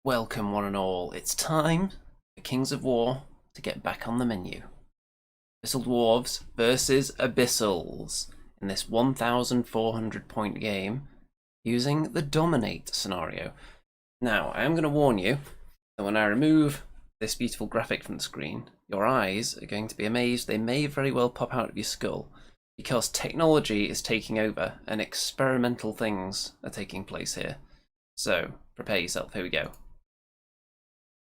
Welcome one and all, it's time for Kings of War to get back on the menu. Abyssal Dwarfs versus Abyssals in this 1,400 point game using the Dominate scenario. Now, I am going to warn you that when I remove this beautiful graphic from the screen, your eyes are going to be amazed. They may very well pop out of your skull because technology is taking over and experimental things are taking place here. So, prepare yourself, here we go.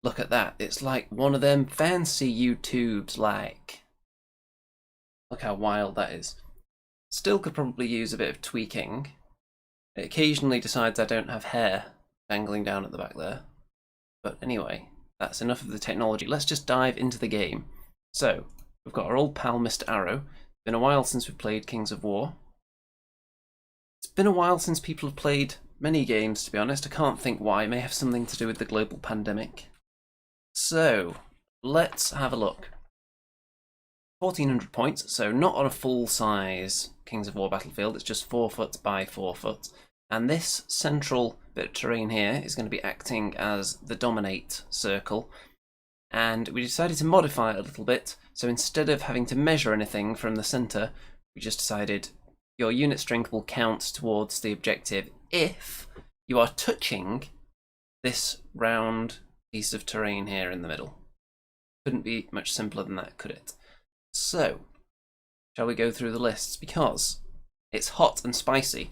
Look at that, it's like one of them fancy YouTubes like. Look how wild that is. Still could probably use a bit of tweaking. It occasionally decides I don't have hair dangling down at the back there. But anyway, that's enough of the technology. Let's just dive into the game. So, we've got our old pal Mr. Arrow. It's been a while since we played Kings of War. It's been a while since people have played many games, to be honest. I can't think why. It may have something to do with the global pandemic. So, let's have a look. 1,400 points, so not on a full-size Kings of War battlefield, it's just 4 foot by 4 foot. And this central bit of terrain here is going to be acting as the Dominate circle. And we decided to modify it a little bit, so instead of having to measure anything from the centre, we just decided your unit strength will count towards the objective if you are touching this round piece of terrain here in the middle. Couldn't be much simpler than that, could it? So, shall we go through the lists? Because it's hot and spicy,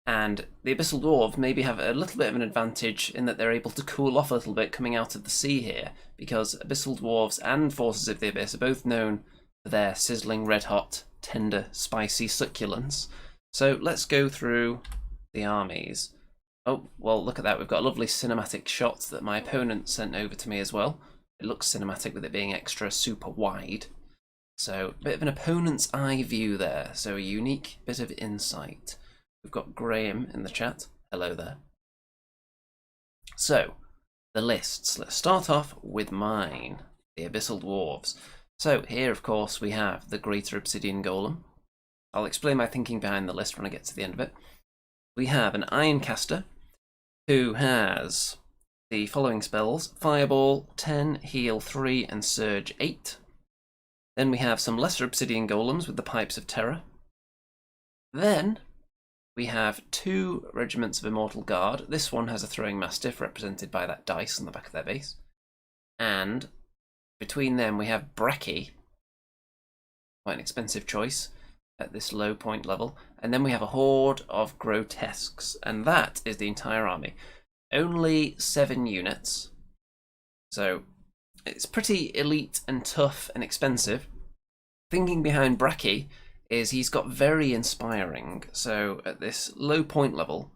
and the Abyssal Dwarves maybe have a little bit of an advantage in that they're able to cool off a little bit coming out of the sea here, because Abyssal Dwarves and Forces of the Abyss are both known for their sizzling, red-hot, tender, spicy succulence. So let's go through the armies. Oh, well, look at that. We've got a lovely cinematic shot that my opponent sent over to me as well. It looks cinematic with it being extra super wide. So, a bit of an opponent's eye view there. So, a unique bit of insight. We've got Graham in the chat. Hello there. So, the lists. Let's start off with mine, the Abyssal Dwarves. So, here, of course, we have the Greater Obsidian Golem. I'll explain my thinking behind the list when I get to the end of it. We have an Ironcaster, who has the following spells: Fireball 10, Heal 3, and Surge 8. Then we have some Lesser Obsidian Golems with the Pipes of Terror. Then we have 2 Regiments of Immortal Guard. This one has a Throwing Mastiff represented by that dice on the back of their base. And between them we have Brekkie, quite an expensive choice at this low point level, and then we have a horde of grotesques, and that is the entire army. Only 7 units, so it's pretty elite and tough and expensive. Thinking behind Brekkie is he's got very inspiring, so at this low point level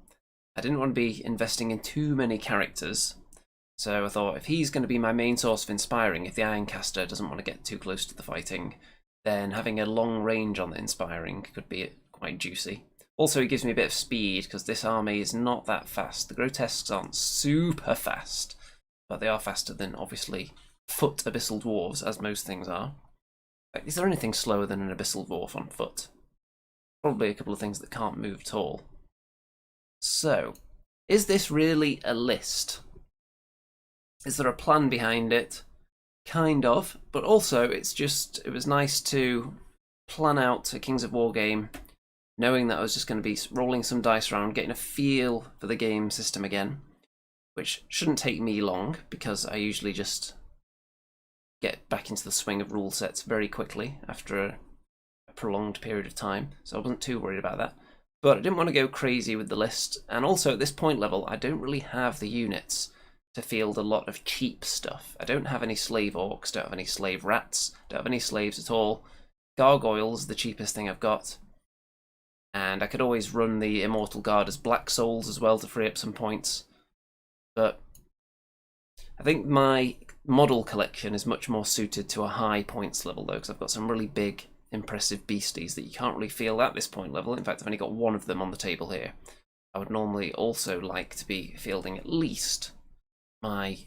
I didn't want to be investing in too many characters, so I thought if he's going to be my main source of inspiring, if the Ironcaster doesn't want to get too close to the fighting, then having a long range on the inspiring could be quite juicy. Also, it gives me a bit of speed, because this army is not that fast. The grotesques aren't super fast, but they are faster than, obviously, foot Abyssal Dwarves, as most things are. In fact, is there anything slower than an Abyssal Dwarf on foot? Probably a couple of things that can't move at all. So, is this really a list? Is there a plan behind it? Kind of, but also it was nice to plan out a Kings of War game knowing that I was just going to be rolling some dice around, getting a feel for the game system again, which shouldn't take me long because I usually just get back into the swing of rule sets very quickly after a prolonged period of time, so I wasn't too worried about that. But I didn't want to go crazy with the list, and also at this point level I don't really have the units to field a lot of cheap stuff. I don't have any slave orcs, don't have any slave rats, don't have any slaves at all. Gargoyles, the cheapest thing I've got. And I could always run the Immortal Guard as Black Souls as well to free up some points. But I think my model collection is much more suited to a high points level though, because I've got some really big, impressive beasties that you can't really field at this point level. In fact, I've only got one of them on the table here. I would normally also like to be fielding at least my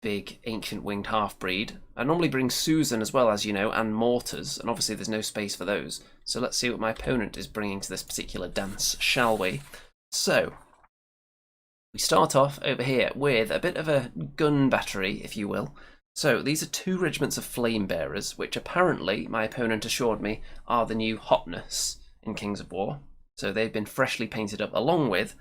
big ancient winged half-breed. I normally bring Susan as well, as you know, and mortars, and obviously there's no space for those. So let's see what my opponent is bringing to this particular dance, shall we? So, We start off over here with a bit of a gun battery, if you will. So these are 2 regiments of flame bearers, which apparently my opponent assured me are the new hotness in Kings of War. So they've been freshly painted up along with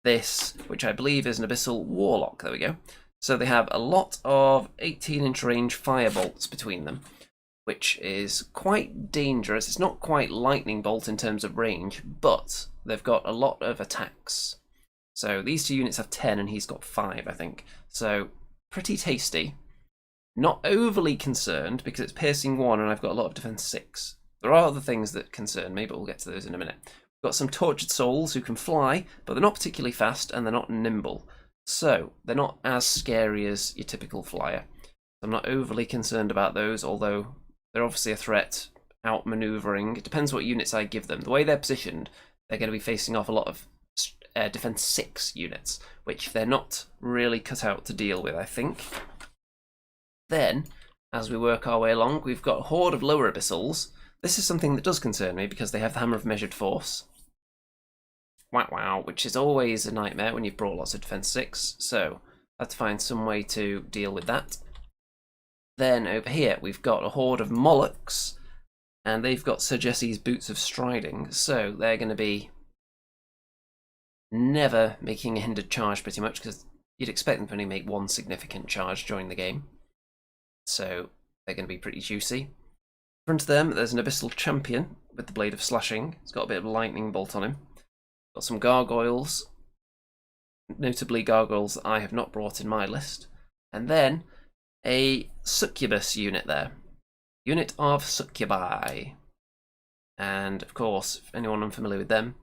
this, which I believe is an Abyssal Warlock. There we go. So they have a lot of 18-inch range firebolts between them, which is quite dangerous. It's not quite lightning bolt in terms of range, but they've got a lot of attacks. So these 2 units have 10 and he's got 5, I think. So pretty tasty. Not overly concerned because it's piercing 1 and I've got a lot of defense 6. There are other things that concern me, but we'll get to those in a minute. We've got some tortured souls who can fly, but they're not particularly fast and they're not nimble. So they're not as scary as your typical flyer. I'm not overly concerned about those, although they're obviously a threat, outmaneuvering. It depends what units I give them. The way they're positioned, they're going to be facing off a lot of defense 6 units, which they're not really cut out to deal with, I think. Then, as we work our way along, we've got a horde of lower abyssals. This is something that does concern me because they have the Hammer of Measured Force. Wow, which is always a nightmare when you've brought lots of defense 6, so I have to find some way to deal with that. Then over here we've got a horde of Molochs, and they've got Sir Jesse's Boots of Striding, so they're going to be never making a hindered charge pretty much, because you'd expect them to only make 1 significant charge during the game. So they're going to be pretty juicy. In front of them, there's an Abyssal Champion with the Blade of Slashing. He's got a bit of lightning bolt on him. Got some gargoyles, notably gargoyles that I have not brought in my list. And then a succubus unit there. Unit of succubi. And of course, if anyone unfamiliar with them,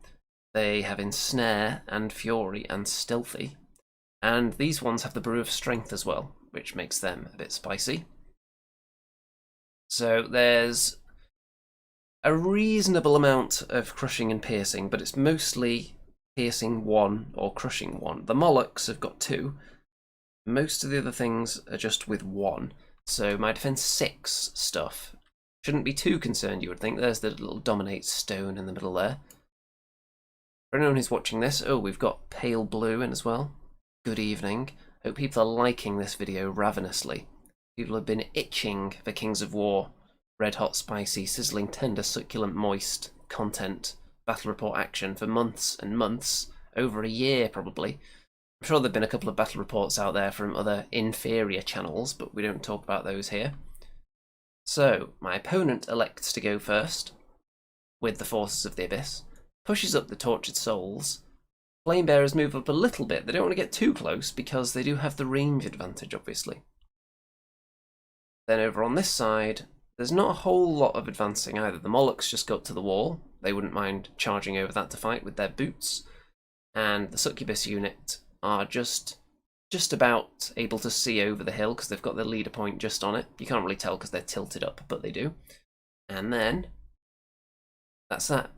they have Ensnare and Fury and Stealthy. And these ones have the Brew of Strength as well, which makes them a bit spicy. So there's a reasonable amount of crushing and piercing, but it's mostly piercing 1 or crushing 1. The Molochs have got 2. Most of the other things are just with 1. So my defense 6 stuff shouldn't be too concerned, you would think. There's the little Dominate stone in the middle there. For anyone who's watching this, oh, we've got pale blue in as well. Good evening. Hope people are liking this video ravenously. People have been itching for Kings of War, red hot, spicy, sizzling, tender, succulent, moist content, battle report action for months and months, over a year probably. I'm sure there've been a couple of battle reports out there from other inferior channels, but we don't talk about those here. So, my opponent elects to go first, with the Forces of the Abyss, pushes up the Tortured Souls. Flame Bearers move up a little bit. They don't want to get too close because they do have the range advantage, obviously. Then over on this side, there's not a whole lot of advancing either. The Molochs just go up to the wall. They wouldn't mind charging over that to fight with their boots. And the Succubus unit are just about able to see over the hill because they've got their leader point just on it. You can't really tell because they're tilted up, but they do. And then that's that.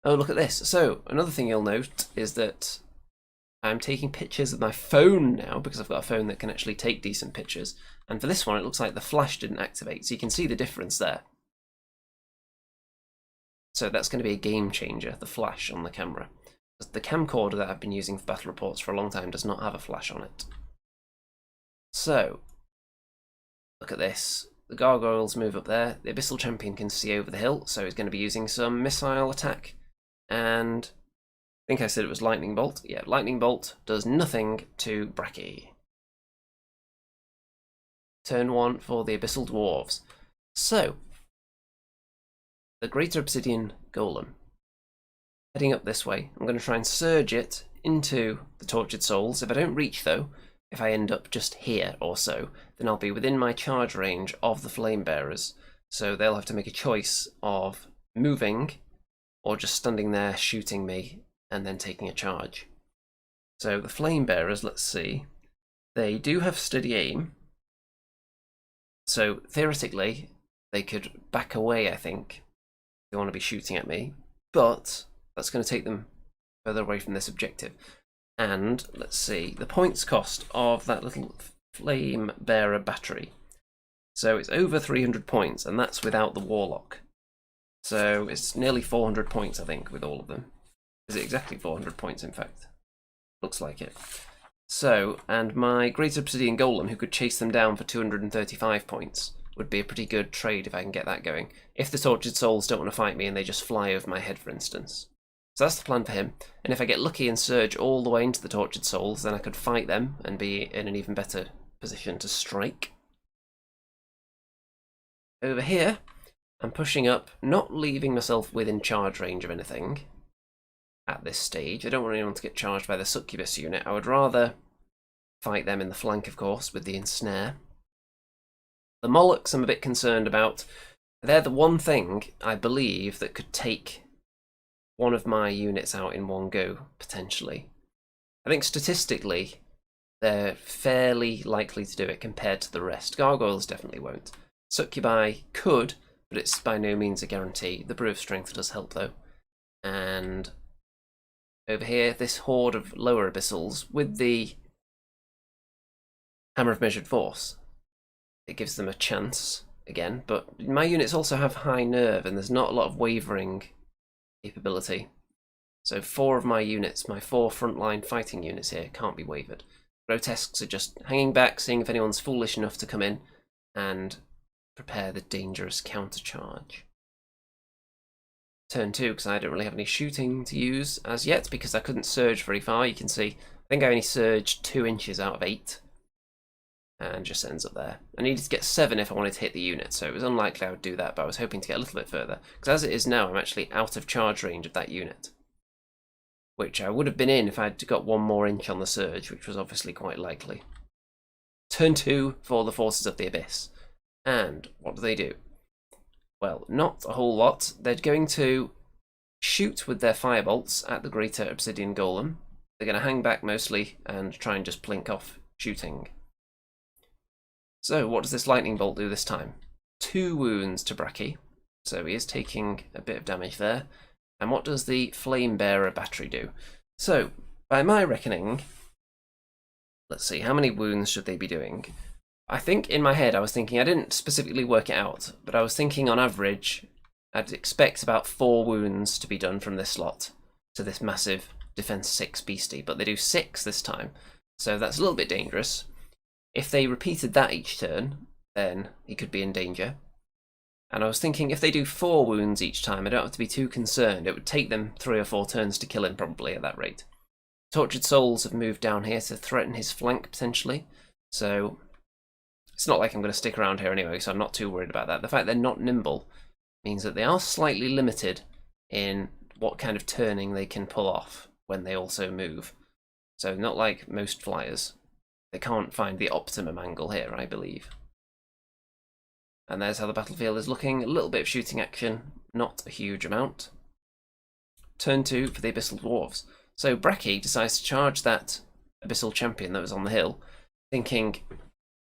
Oh, look at this. So, another thing you'll note is that I'm taking pictures with my phone now because I've got a phone that can actually take decent pictures. And for this one, it looks like the flash didn't activate, so you can see the difference there. So that's going to be a game changer, the flash on the camera. The camcorder that I've been using for battle reports for a long time does not have a flash on it. So, look at this. The gargoyles move up there. The Abyssal Champion can see over the hill, so he's going to be using some missile attack. And I think I said it was Lightning Bolt. Yeah, Lightning Bolt does nothing to Bracky. Turn 1 for the Abyssal Dwarfs. So, the Greater Obsidian Golem. Heading up this way, I'm going to try and surge it into the Tortured Souls. If I don't reach though, if I end up just here or so, then I'll be within my charge range of the Flame Bearers. So they'll have to make a choice of moving or just standing there shooting me and then taking a charge. So the Flame Bearers, let's see, they do have steady aim. So theoretically, they could back away, I think, if they want to be shooting at me, but that's going to take them further away from this objective. And let's see, the points cost of that little Flame Bearer battery. So it's over 300 points, and that's without the Warlock. So it's nearly 400 points, I think, with all of them. Is it exactly 400 points, in fact? Looks like it. So, and my Great Obsidian Golem, who could chase them down for 235 points, would be a pretty good trade if I can get that going. If the Tortured Souls don't want to fight me and they just fly over my head, for instance. So that's the plan for him. And if I get lucky and surge all the way into the Tortured Souls, then I could fight them and be in an even better position to strike. Over here, I'm pushing up, not leaving myself within charge range of anything at this stage. I don't want anyone to get charged by the Succubus unit. I would rather fight them in the flank, of course, with the Ensnare. The Molochs I'm a bit concerned about. They're the one thing, I believe, that could take one of my units out in one go, potentially. I think statistically, they're fairly likely to do it compared to the rest. Gargoyles definitely won't. Succubi could, but it's by no means a guarantee. The Brew of Strength does help, though. And over here, this horde of lower Abyssals with the Hammer of Measured Force. It gives them a chance, again, but my units also have high nerve, and there's not a lot of wavering capability. So 4 of my units, my 4 frontline fighting units here, can't be wavered. Grotesques are just hanging back, seeing if anyone's foolish enough to come in and prepare the dangerous countercharge. Turn 2, because I don't really have any shooting to use as yet, because I couldn't surge very far. You can see, I think I only surged 2 inches out of 8, and just ends up there. I needed to get 7 if I wanted to hit the unit, so it was unlikely I would do that, but I was hoping to get a little bit further, because as it is now, I'm actually out of charge range of that unit, which I would have been in if I'd got 1 more inch on the surge, which was obviously quite likely. Turn 2 for the Forces of the Abyss. And what do? Well, not a whole lot. They're going to shoot with their firebolts at the Greater Obsidian Golem. They're going to hang back mostly and try and just blink off shooting. So what does this lightning bolt do this time? 2 wounds to Bracky, so he is taking a bit of damage there. And what does the Flame Bearer battery do? So, by my reckoning, let's see, how many wounds should they be doing? I think in my head I was thinking, I didn't specifically work it out, but I was thinking on average I'd expect about 4 wounds to be done from this slot to this massive defense 6 beastie, but they do 6 this time, so that's a little bit dangerous. If they repeated that each turn, then he could be in danger. And I was thinking if they do 4 wounds each time, I don't have to be too concerned. It would take them 3 or 4 turns to kill him probably at that rate. Tortured Souls have moved down here to threaten his flank potentially, so it's not like I'm going to stick around here anyway, so I'm not too worried about that. The fact they're not nimble means that they are slightly limited in what kind of turning they can pull off when they also move. So not like most flyers. They can't find the optimum angle here, I believe. And there's how the battlefield is looking. A little bit of shooting action, not a huge amount. Turn 2 for the Abyssal Dwarfs. So Bracky decides to charge that Abyssal Champion that was on the hill, thinking,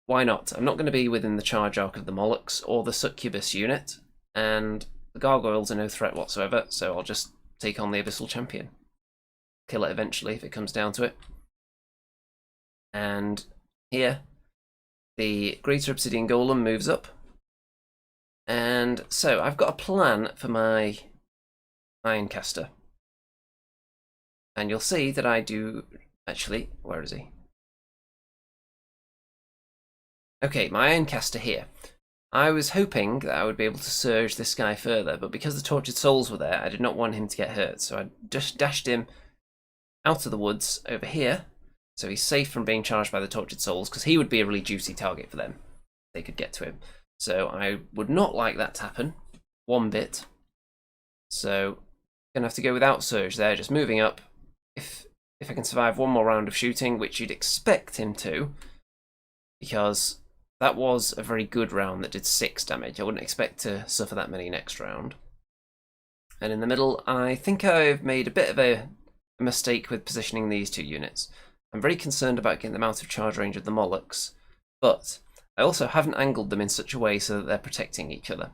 why not? I'm not going to be within the charge arc of the Molochs or the Succubus unit, and the Gargoyles are no threat whatsoever, so I'll just take on the Abyssal Champion. Kill it eventually if it comes down to it. And here, the Greater Obsidian Golem moves up. And so I've got a plan for my Ironcaster. And you'll see that I do... Actually, where is he? Okay, my Ironcaster here. I was hoping that I would be able to surge this guy further, but because the Tortured Souls were there, I did not want him to get hurt. So I just dashed him out of the woods over here, so he's safe from being charged by the Tortured Souls, because he would be a really juicy target for them. They could get to him. So I would not like that to happen, one bit. So I'm going to have to go without surge there, just moving up. If I can survive 1 more round of shooting, which you'd expect him to, because that was a very good round that did 6 damage. I wouldn't expect to suffer that many next round. And in the middle, I think I've made a bit of a mistake with positioning these 2 units. I'm very concerned about getting them out of charge range of the Molochs, but I also haven't angled them in such a way so that they're protecting each other,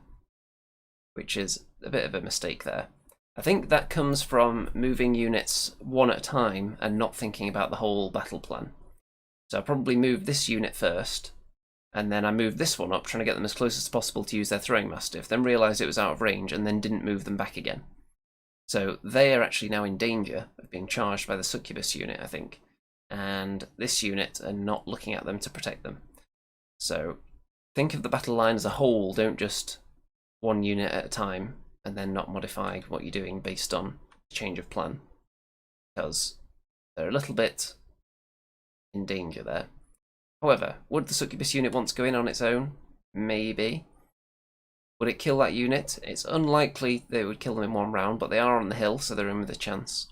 which is a bit of a mistake there. I think that comes from moving units 1 at a time and not thinking about the whole battle plan. So I probably moved this unit first, and then I moved this one up, trying to get them as close as possible to use their Throwing Mastiff, then realised it was out of range, and then didn't move them back again. So they are actually now in danger of being charged by the Succubus unit, I think. and this unit are not looking at them to protect them. So think of the battle line as a whole, don't just one unit at a time and then not modify what you're doing based on change of plan, because they're a little bit in danger there. However, would the succubus unit want to go in on its own? Maybe. Would it kill that unit? It's unlikely they would kill them in one round, but they are on the hill, so they're in with a chance.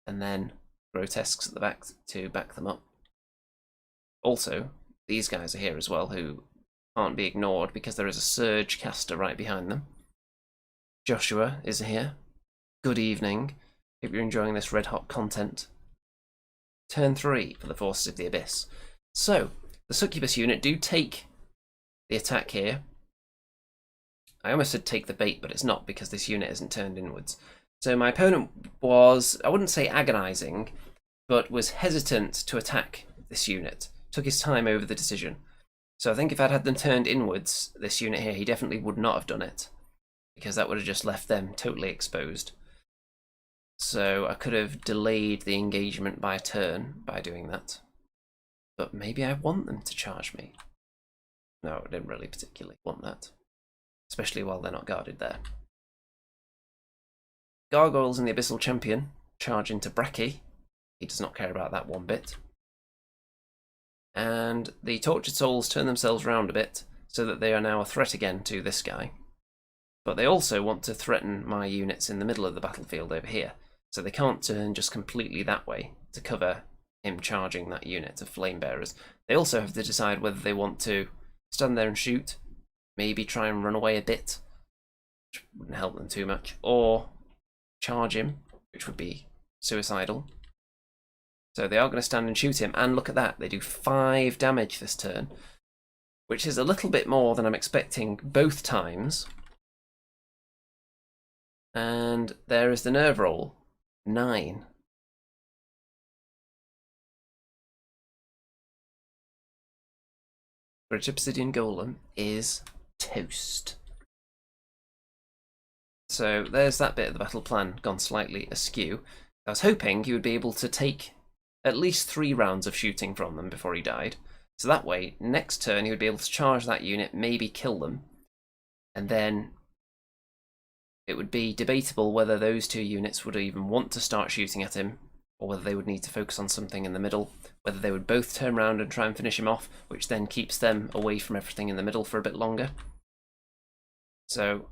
And then grotesques at the back to back them up. Also, these guys are here as well, who can't be ignored because there is a surge caster right behind them. Joshua is here. Good evening. Hope you're enjoying this red hot content. Turn 3 for the Forces of the Abyss. So, the succubus unit do take the attack here. I almost said take the bait, but it's not because this unit isn't turned inwards. So my opponent was, I wouldn't say agonizing, but was hesitant to attack this unit. Took his time over the decision. So I think if I'd had them turned inwards, this unit here, he definitely would not have done it, because that would have just left them totally exposed. So I could have delayed the engagement by a turn by doing that. But maybe I want them to charge me. No, I didn't really particularly want that, especially while they're not guarded there. Gargoyles and the Abyssal Champion charge into Bracky. He does not care about that one bit. And the Tortured Souls turn themselves round a bit, so that they are now a threat again to this guy. But they also want to threaten my units in the middle of the battlefield over here, so they can't turn just completely that way to cover him charging that unit of Flame Bearers. They also have to decide whether they want to stand there and shoot, maybe try and run away a bit, which wouldn't help them too much, or charge him, which would be suicidal. So they are going to stand and shoot him, and look at that, they do 5 damage this turn, which is a little bit more than I'm expecting both times. And there is the nerve roll, 9. Great Obsidian Golem is toast. So there's that bit of the battle plan gone slightly askew. I was hoping he would be able to take at least 3 rounds of shooting from them before he died. So that way, next turn he would be able to charge that unit, maybe kill them, and then it would be debatable whether those 2 units would even want to start shooting at him, or whether they would need to focus on something in the middle, whether they would both turn around and try and finish him off, which then keeps them away from everything in the middle for a bit longer. So,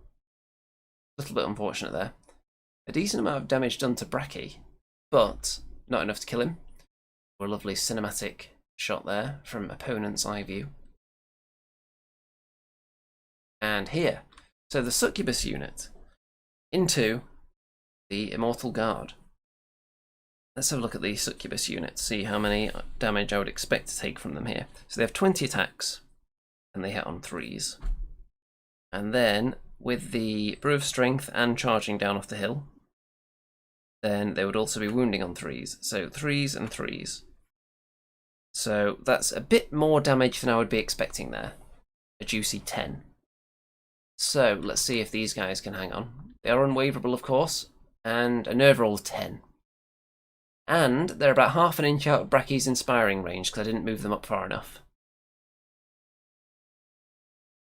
a little bit unfortunate there. A decent amount of damage done to Bracky, but not enough to kill him. A lovely cinematic shot there from opponent's eye view. And here, so the Succubus unit into the Immortal Guard. Let's have a look at the Succubus unit, see how many damage I would expect to take from them here. So they have 20 attacks, and they hit on 3s. And then, with the Brew of Strength and charging down off the hill, then they would also be wounding on 3s. So 3s and 3s. So that's a bit more damage than I would be expecting there. A juicy 10. So let's see if these guys can hang on. They are unwaverable, of course, and a nerve roll of 10. And they're about half an inch out of Bracky's inspiring range because I didn't move them up far enough.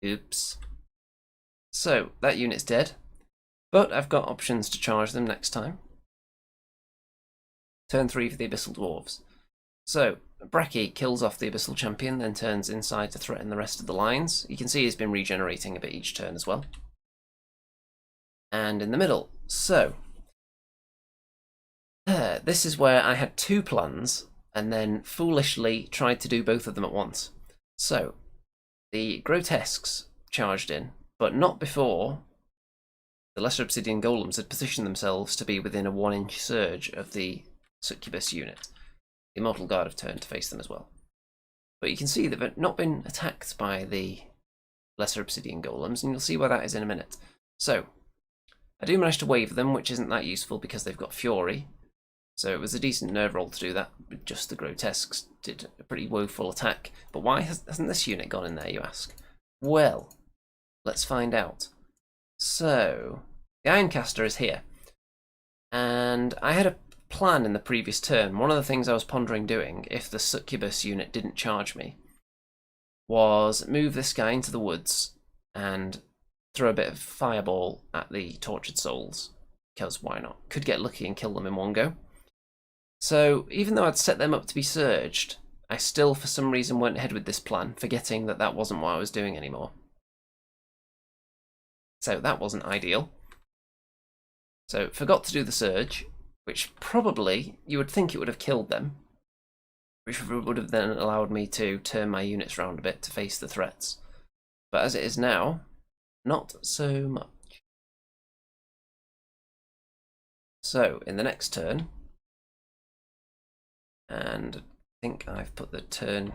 Oops. So that unit's dead, but I've got options to charge them next time. Turn 3 for the Abyssal Dwarfs. So Bracky kills off the Abyssal Champion, then turns inside to threaten the rest of the lines. You can see he's been regenerating a bit each turn as well. And in the middle, so this is where I had 2 plans and then foolishly tried to do both of them at once. So the Grotesques charged in, but not before the Lesser Obsidian Golems had positioned themselves to be within a 1-inch surge of the Succubus unit. The Immortal Guard have turned to face them as well. But you can see they've not been attacked by the Lesser Obsidian Golems, and you'll see why that is in a minute. So I do manage to wave them, which isn't that useful because they've got Fury. So it was a decent nerve roll to do that, but just the Grotesques did a pretty woeful attack. But why hasn't this unit gone in there, you ask? Well, let's find out. So, the Ironcaster is here. And I had a plan in the previous turn, one of the things I was pondering doing, if the succubus unit didn't charge me, was move this guy into the woods and throw a bit of fireball at the tortured souls, because why not? Could get lucky and kill them in one go. So even though I'd set them up to be surged, I still for some reason went ahead with this plan, forgetting that that wasn't what I was doing anymore. So that wasn't ideal. So forgot to do the surge, which probably you would think it would have killed them, which would have then allowed me to turn my units around a bit to face the threats. But as it is now, not so much. So in the next turn, and I think I've put the turn,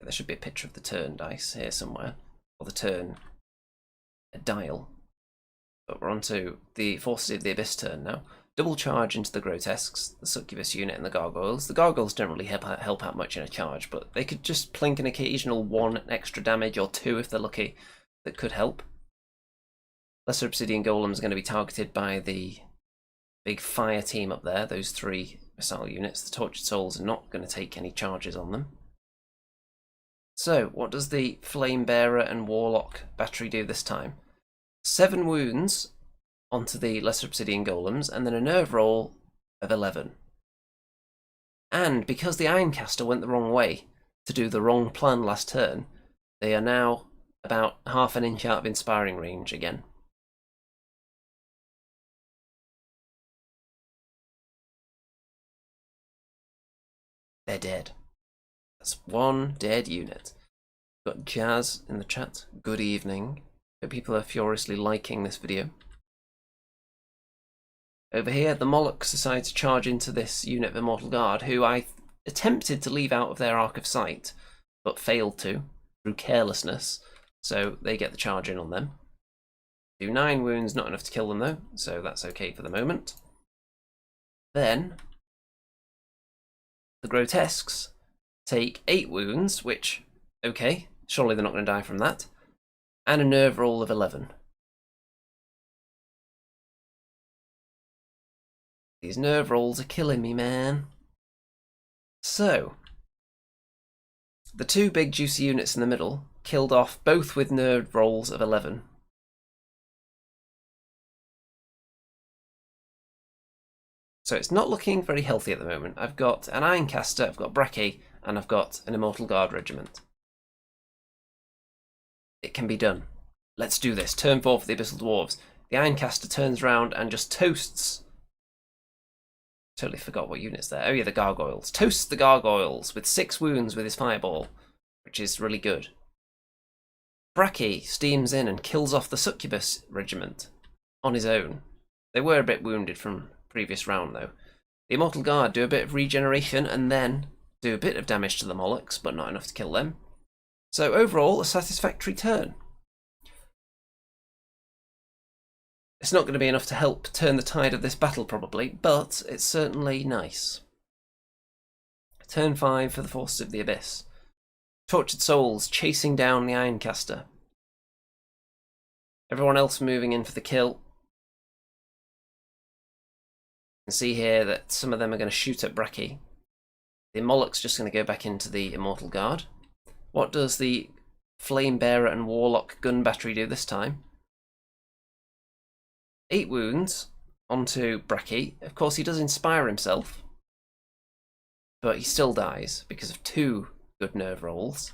there should be a picture of the turn dice here somewhere, or the turn dial. But we're on to the Forces of the Abyss turn now. Double charge into the Grotesques, the Succubus unit and the Gargoyles. The Gargoyles don't really help out much in a charge, but they could just plink an occasional 1 extra damage or 2 if they're lucky. That could help. Lesser Obsidian Golems are going to be targeted by the big fire team up there, those 3 missile units. The Tortured Souls are not going to take any charges on them. So, what does the Flame Bearer and Warlock battery do this time? 7 wounds onto the Lesser Obsidian Golems, and then a nerve roll of 11. And because the Ironcaster went the wrong way to do the wrong plan last turn, they are now about half an inch out of inspiring range again. They're dead. That's 1 dead unit. We've got Jazz in the chat. Good evening. Hope people are furiously liking this video. Over here, the Molochs decide to charge into this unit of Immortal Guard, who I attempted to leave out of their arc of sight, but failed to, through carelessness, so they get the charge in on them. Do 9 wounds, not enough to kill them though, so that's okay for the moment. Then, the Grotesques take 8 wounds, which, okay, surely they're not going to die from that, and a nerve roll of 11. These nerve rolls are killing me, man. So, the 2 big juicy units in the middle killed off both with nerve rolls of 11. So it's not looking very healthy at the moment. I've got an Ironcaster, I've got Bracky, and I've got an Immortal Guard regiment. It can be done. Let's do this. Turn 4 for the Abyssal Dwarfs. The Ironcaster turns around and just toasts. Totally forgot what unit's there. Oh yeah, the Gargoyles. Toasts the Gargoyles with 6 wounds with his fireball, which is really good. Bracky steams in and kills off the Succubus regiment on his own. They were a bit wounded from previous round though. The Immortal Guard do a bit of regeneration and then do a bit of damage to the Molochs, but not enough to kill them. So overall, a satisfactory turn. It's not going to be enough to help turn the tide of this battle probably, but it's certainly nice. Turn 5 for the Forces of the Abyss. Tortured Souls chasing down the Ironcaster. Everyone else moving in for the kill. You can see here that some of them are going to shoot at Bracky. The Moloch's just going to go back into the Immortal Guard. What does the Flame Bearer and Warlock gun battery do this time? 8 wounds onto Bracky. Of course, he does inspire himself, but he still dies because of 2 good nerve rolls.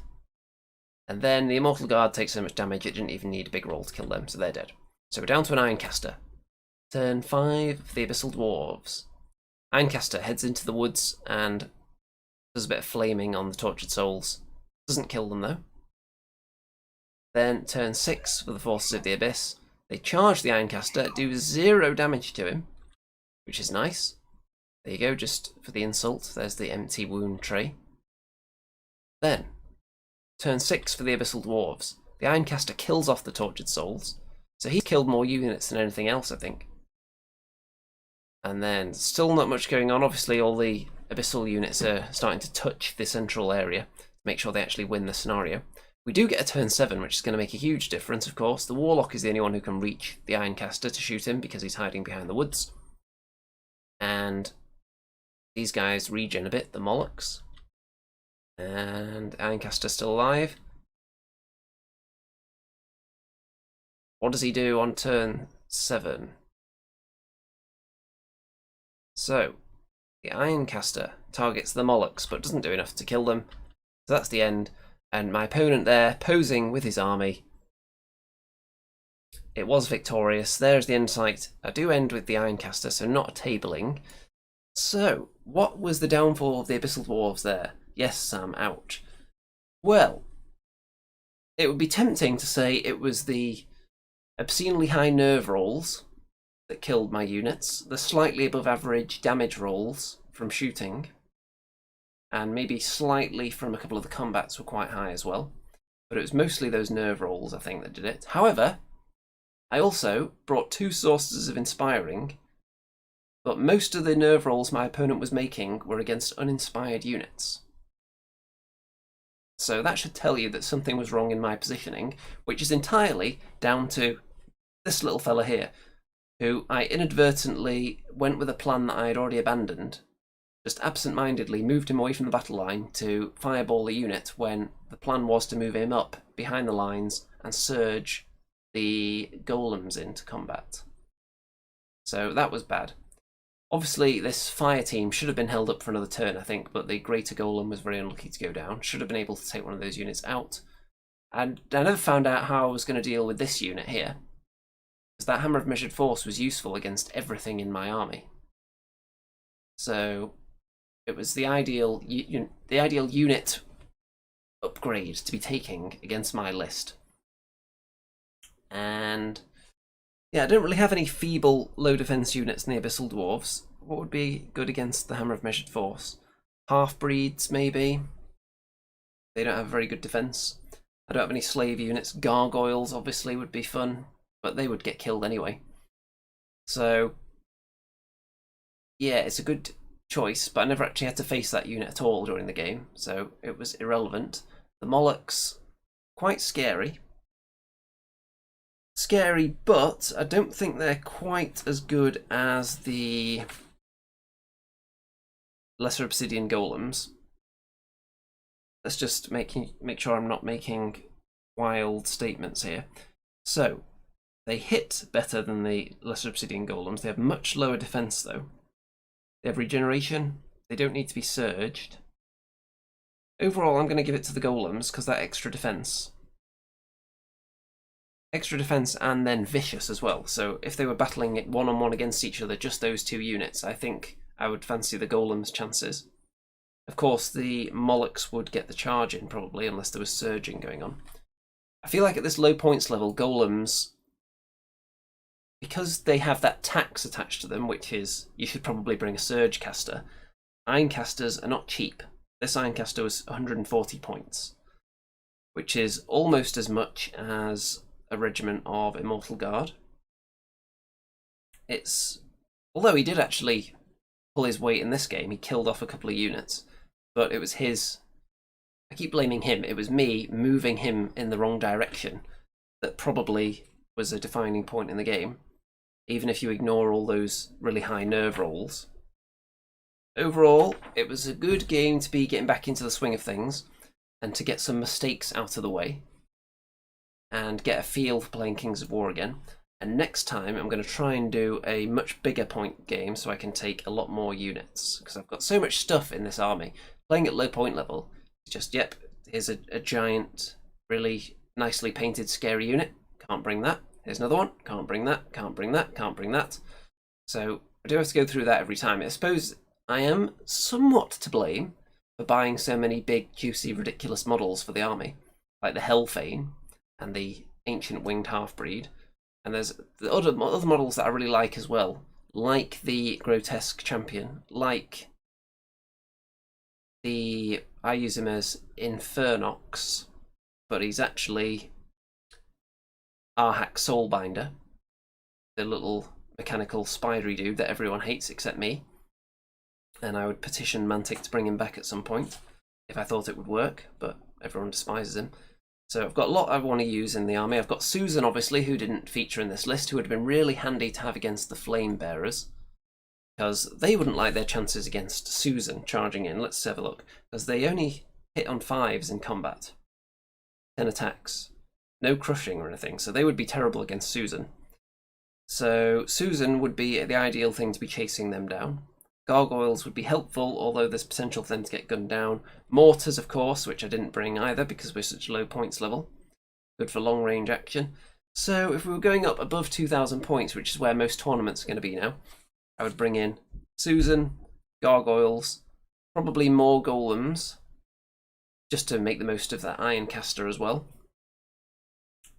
And then the Immortal Guard takes so much damage it didn't even need a big roll to kill them, so they're dead. So we're down to an Ironcaster. Turn 5 for the Abyssal Dwarves. Ironcaster heads into the woods and does a bit of flaming on the Tortured Souls. Doesn't kill them though. Then turn 6 for the Forces of the Abyss. They charge the Ironcaster, do 0 damage to him, which is nice. There you go, just for the insult. There's the empty wound tray. Then, turn 6 for the Abyssal Dwarves. The Ironcaster kills off the Tortured Souls, so he's killed more units than anything else, I think. And then, still not much going on. Obviously, all the Abyssal units are starting to touch the central area to make sure they actually win the scenario. We do get a turn 7, which is going to make a huge difference, of course. The Warlock is the only one who can reach the Ironcaster to shoot him because he's hiding behind the woods. And these guys regen a bit, the Molochs. And Ironcaster still alive. What does he do on turn 7? So, the Ironcaster targets the Molochs, but doesn't do enough to kill them. So that's the end. And my opponent there, posing with his army. It was victorious. There's the end sight. I do end with the Ironcaster, so not a tabling. So, what was the downfall of the Abyssal Dwarves there? Yes, Sam, ouch. Well, it would be tempting to say it was the obscenely high nerve rolls that killed my units, the slightly above average damage rolls from shooting, and maybe slightly from a couple of the combats were quite high as well. But it was mostly those nerve rolls, I think, that did it. However, I also brought 2 sources of inspiring, but most of the nerve rolls my opponent was making were against uninspired units. So that should tell you that something was wrong in my positioning, which is entirely down to this little fella here, who I inadvertently went with a plan that I had already abandoned, just absent-mindedly moved him away from the battle line to fireball the unit when the plan was to move him up behind the lines and surge the golems into combat. So that was bad. Obviously, this fire team should have been held up for another turn, I think, but the greater golem was very unlucky to go down. Should have been able to take one of those units out. And I never found out how I was going to deal with this unit here, because that hammer of measured force was useful against everything in my army. So it was the ideal unit upgrade to be taking against my list. And yeah, I don't really have any feeble low defense units in the Abyssal Dwarves. What would be good against the hammer of measured force? Half-breeds, maybe. They don't have very good defense. I don't have any slave units. Gargoyles, obviously, would be fun, but they would get killed anyway. So yeah, it's a good choice, but I never actually had to face that unit at all during the game, so it was irrelevant. The Molochs, quite scary. Scary, but I don't think they're quite as good as the lesser obsidian golems. Let's just make sure I'm not making wild statements here. So, they hit better than the lesser obsidian golems. They have much lower defense though. They have regeneration. They don't need to be surged. Overall, I'm going to give it to the golems because that extra defense. Extra defense and then vicious as well. So if they were battling it one-on-one against each other, just those 2 units, I think I would fancy the golems' chances. Of course, the Molochs would get the charge in probably, unless there was surging going on. I feel like at this low points level, golems, because they have that tax attached to them, which is you should probably bring a surge caster, Ironcasters are not cheap. This Ironcaster was 140 points, which is almost as much as a regiment of Immortal Guard. Although he did actually pull his weight in this game, he killed off a couple of units, but it was his, I keep blaming him, it was me moving him in the wrong direction that probably was a defining point in the game, even if you ignore all those really high nerve rolls. Overall, it was a good game to be getting back into the swing of things and to get some mistakes out of the way and get a feel for playing Kings of War again. And next time I'm going to try and do a much bigger point game so I can take a lot more units, because I've got so much stuff in this army. Playing at low point level, it's just, yep, here's a giant, really nicely painted, scary unit. Can't bring that. Here's another one. Can't bring that. Can't bring that. Can't bring that. So I do have to go through that every time. I suppose I am somewhat to blame for buying so many big, juicy, ridiculous models for the army, like the Hellfane and the Ancient Winged Half-Breed. And there's the other models that I really like as well, like the Grotesque Champion, like the, I use him as Infernox, but he's actually Arhak Soulbinder, the little mechanical spidery dude that everyone hates except me. And I would petition Mantic to bring him back at some point if I thought it would work, but everyone despises him. So I've got a lot I want to use in the army. I've got Susan, obviously, who didn't feature in this list, who would have been really handy to have against the Flame Bearers. because they wouldn't like their chances against Susan charging in. Let's have a look, because they only hit on 5s in combat, 10 attacks, no crushing or anything, so they would be terrible against Susan. So Susan would be the ideal thing to be chasing them down. Gargoyles would be helpful, although there's potential for them to get gunned down. Mortars, of course, which I didn't bring either because we're such a low points level. Good for long range action. So if we were going up above 2,000 points, which is where most tournaments are going to be now, I would bring in Susan, Gargoyles, probably more Golems, just to make the most of that Iron Caster as well.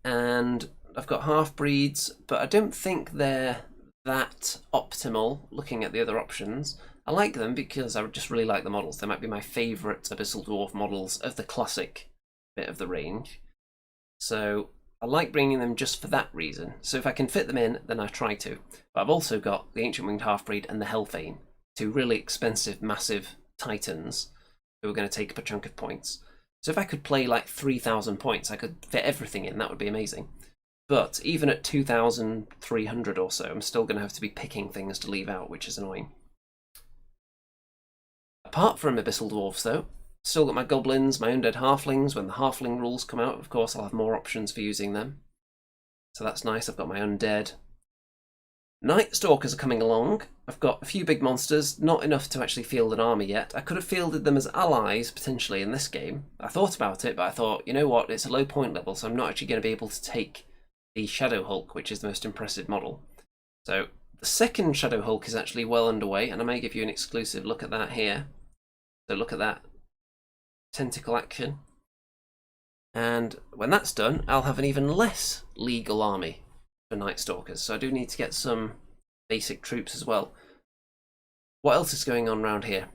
And I've got half-breeds, but I don't think they're that optimal looking at the other options. I like them because I just really like the models. They might be my favourite Abyssal Dwarf models of the classic bit of the range. So I like bringing them just for that reason. So if I can fit them in, then I try to. But I've also got the Ancient Winged Half-Breed and the Hellfane, two really expensive, massive titans who are going to take up a chunk of points. So if I could play like 3,000 points, I could fit everything in. That would be amazing. But even at 2,300 or so, I'm still going to have to be picking things to leave out, which is annoying. Apart from Abyssal Dwarfs, though, still got my goblins, my undead halflings. When the halfling rules come out, of course, I'll have more options for using them. So that's nice. I've got my undead. Night Stalkers are coming along. I've got a few big monsters, not enough to actually field an army yet. I could have fielded them as allies, potentially, in this game. I thought about it, but I thought, you know what, it's a low point level, so I'm not actually going to be able to take the Shadow Hulk, which is the most impressive model. So the second Shadow Hulk is actually well underway, and I may give you an exclusive look at that here. So look at that tentacle action. And when that's done, I'll have an even less legal army for Night Stalkers. So I do need to get some basic troops as well. What else is going on around here?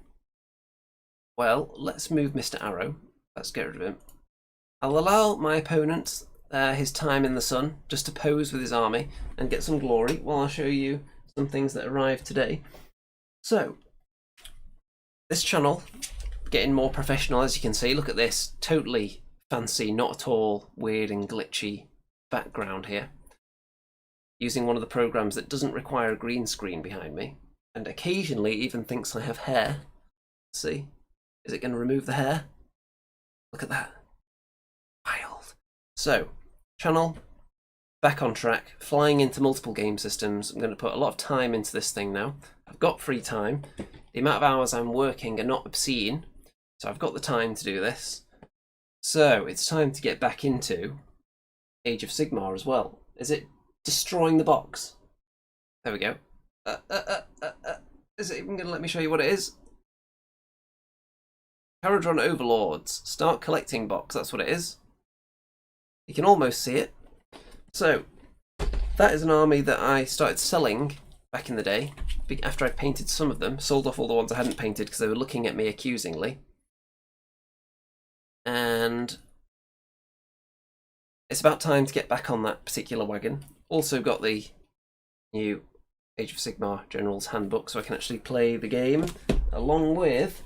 Well, let's move Mr. Arrow. Let's get rid of him. I'll allow my opponent his time in the sun, just to pose with his army and get some glory, while I'll show you some things that arrived today. So, this channel, getting more professional, as you can see. Look at this, totally fancy, not at all weird and glitchy background here. Using one of the programs that doesn't require a green screen behind me, and occasionally even thinks I have hair. Let's see, is it going to remove the hair? Look at that. Wild. So, channel, back on track, flying into multiple game systems. I'm going to put a lot of time into this thing now. I've got free time. The amount of hours I'm working are not obscene, so I've got the time to do this. So it's time to get back into Age of Sigmar as well. Is it destroying the box? There we go. Is it even going to let me show you what it is? Caradron Overlords. Start collecting box, that's what it is. You can almost see it. So, that is an army that I started selling back in the day, after I'd painted some of them, sold off all the ones I hadn't painted because they were looking at me accusingly. And it's about time to get back on that particular wagon. Also got the new Age of Sigmar General's Handbook, so I can actually play the game, along with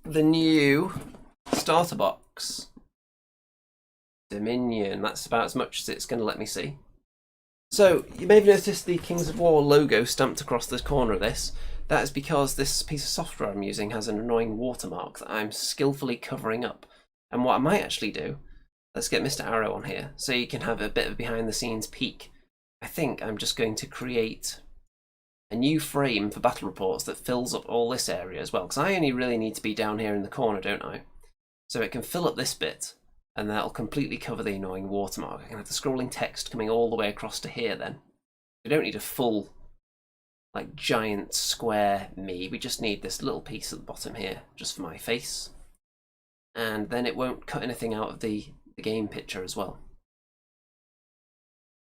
the new starter box. Dominion, that's about as much as it's going to let me see. So, you may have noticed the Kings of War logo stamped across the corner of this. That is because this piece of software I'm using has an annoying watermark that I'm skillfully covering up. And what I might actually do, let's get Mr. Arrow on here, so you can have a bit of a behind the scenes peek. I think I'm just going to create a new frame for battle reports that fills up all this area as well, because I only really need to be down here in the corner, don't I? So it can fill up this bit, and that'll completely cover the annoying watermark. I can have the scrolling text coming all the way across to here then. We don't need a full, like, giant square me. We just need this little piece at the bottom here, just for my face. And then it won't cut anything out of the game picture as well.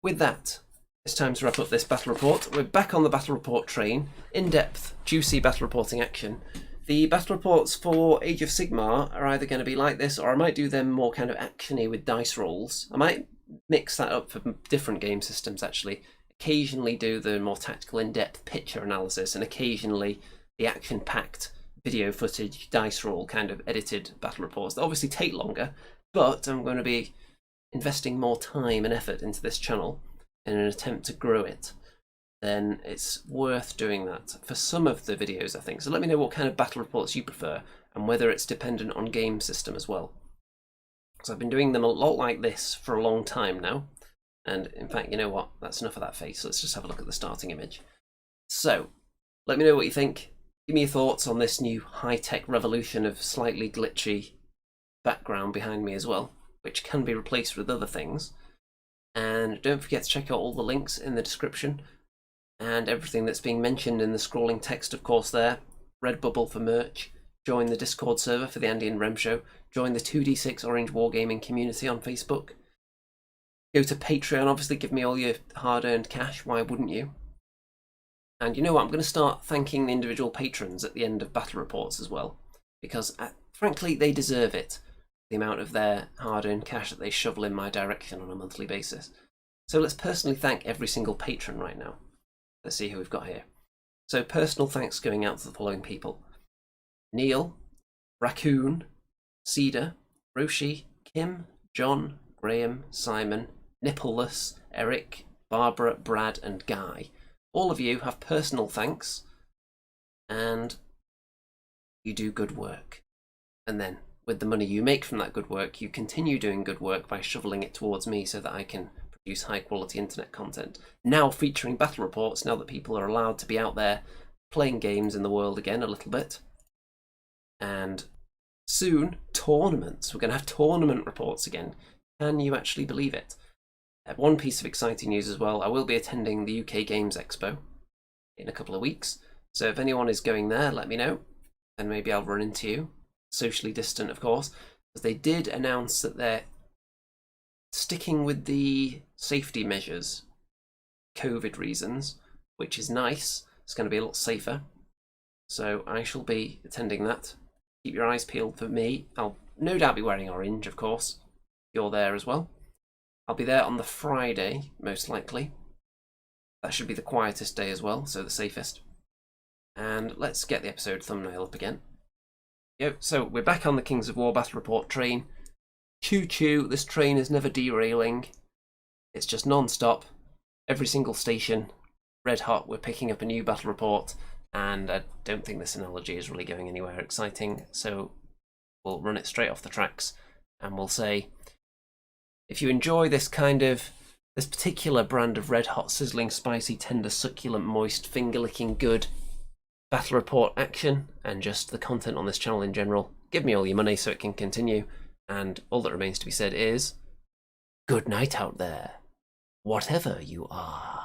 With that, it's time to wrap up this battle report. We're back on the battle report train. In-depth, juicy battle reporting action. The battle reports for Age of Sigmar are either going to be like this, or I might do them more kind of actiony with dice rolls. I might mix that up for different game systems, actually. Occasionally do the more tactical, in-depth picture analysis, and occasionally the action-packed video footage, dice roll kind of edited battle reports that obviously take longer, but I'm going to be investing more time and effort into this channel in an attempt to grow it. then it's worth doing that for some of the videos, I think. So let me know what kind of battle reports you prefer and whether it's dependent on game system as well. Because I've been doing them a lot like this for a long time now. And in fact, you know what? That's enough of that face. Let's just have a look at the starting image. So let me know what you think. Give me your thoughts on this new high-tech revolution of slightly glitchy background behind me as well, which can be replaced with other things. And don't forget to check out all the links in the description and everything that's being mentioned in the scrolling text, of course, there. Redbubble for merch. Join the Discord server for the Andy and Rem Show. Join the 2D6 Orange Wargaming community on Facebook. Go to Patreon, obviously give me all your hard-earned cash, why wouldn't you? And you know what, I'm going to start thanking the individual patrons at the end of battle reports as well, because frankly they deserve it, the amount of their hard-earned cash that they shovel in my direction on a monthly basis. So let's personally thank every single patron right now. Let's see who we've got here. So personal thanks going out to the following people: Neil, Raccoon, Cedar, Roshi, Kim, John, Graham, Simon, Nippleless, Eric, Barbara, Brad and Guy. All of you have personal thanks and you do good work. And then with the money you make from that good work, you continue doing good work by shoveling it towards me so that I can produce high quality internet content. Now featuring battle reports, now that people are allowed to be out there playing games in the world again a little bit. And soon, tournaments. We're going to have tournament reports again. Can you actually believe it? One piece of exciting news as well, I will be attending the UK Games Expo in a couple of weeks. So if anyone is going there, let me know. And maybe I'll run into you. Socially distant, of course. Because they did announce that they're sticking with the safety measures, COVID reasons, which is nice. It's going to be a lot safer. So I shall be attending that. Keep your eyes peeled for me. I'll no doubt be wearing orange, of course. You're there as well. I'll be there on the Friday, most likely. That should be the quietest day as well, so the safest. And let's get the episode thumbnail up again. Yo, so we're back on the Kings of War Battle Report train. Choo-choo, this train is never derailing. It's just non-stop. Every single station, red hot, we're picking up a new battle report. And I don't think this analogy is really going anywhere exciting, so we'll run it straight off the tracks and we'll say, if you enjoy this particular brand of red hot, sizzling, spicy, tender, succulent, moist, finger-licking good battle report action and just the content on this channel in general, give me all your money so it can continue. And all that remains to be said is, good night out there, whatever you are.